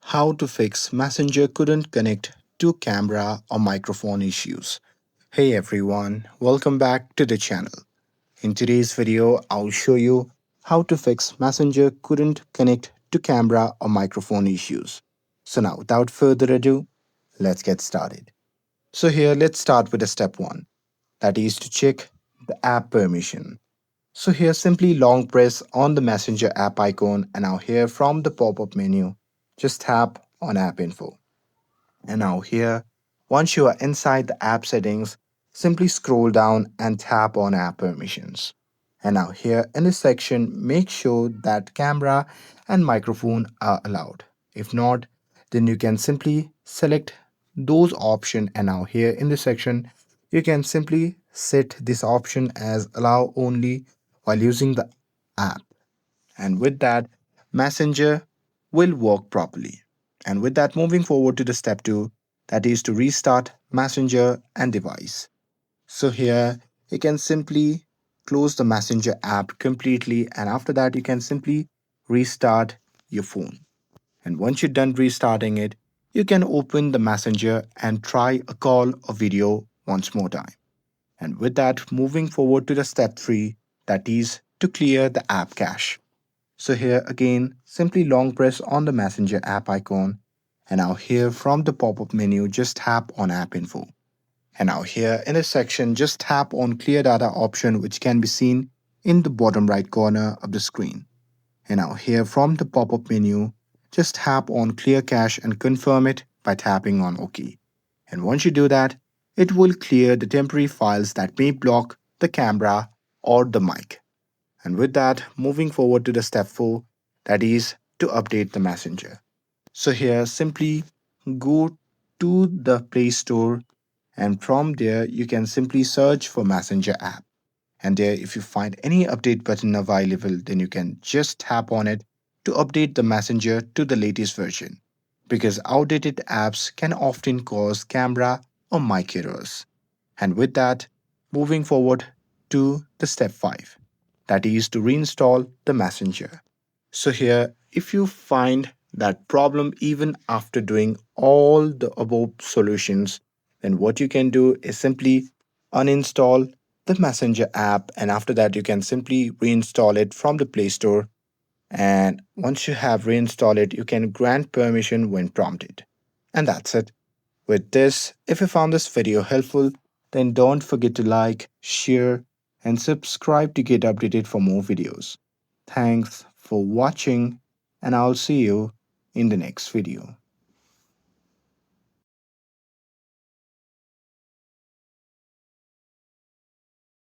How to fix Messenger couldn't connect to camera or microphone issues. Hey everyone, welcome back to the channel. In today's video, I'll show you how to fix Messenger couldn't connect to camera or microphone issues. So now, without further ado, let's get started. So here, let's start with the step 1, that is to check the app permission. So here, simply long press on the Messenger app icon, and now here from the pop-up menu, just tap on App Info. And now here, once you are inside the app settings, simply scroll down and tap on App Permissions. And now here in this section, make sure that camera and microphone are allowed. If not, then you can simply select those options. And now here in this section, you can simply set this option as allow only while using the app. And with that, Messenger will work properly. And with that, moving forward to the step 2, that is to restart Messenger and device. So here you can simply close the Messenger app completely, and after that you can simply restart your phone. And once you're done restarting it, you can open the Messenger and try a call or video once more time. And with that, moving forward to the step 3, that is to clear the app cache. So here again, simply long press on the Messenger app icon, and now here from the pop-up menu, just tap on App Info. And now here in this section, just tap on Clear Data option, which can be seen in the bottom right corner of the screen. And now here from the pop-up menu, just tap on Clear Cache and confirm it by tapping on OK. And once you do that, it will clear the temporary files that may block the camera or the mic. And with that, moving forward to the step 4, that is to update the Messenger. So here, simply go to the Play Store, and from there, you can simply search for Messenger app. And there, if you find any update button available, then you can just tap on it to update the Messenger to the latest version. Because outdated apps can often cause camera or mic errors. And with that, moving forward to the step 5, that is to reinstall the Messenger. So here, if you find that problem even after doing all the above solutions, then what you can do is simply uninstall the Messenger app, and after that you can simply reinstall it from the Play Store. And once you have reinstalled it, you can grant permission when prompted. And that's it. With this, if you found this video helpful, then don't forget to like, share, and subscribe to get updated for more videos. Thanks for watching, and I'll see you in the next video.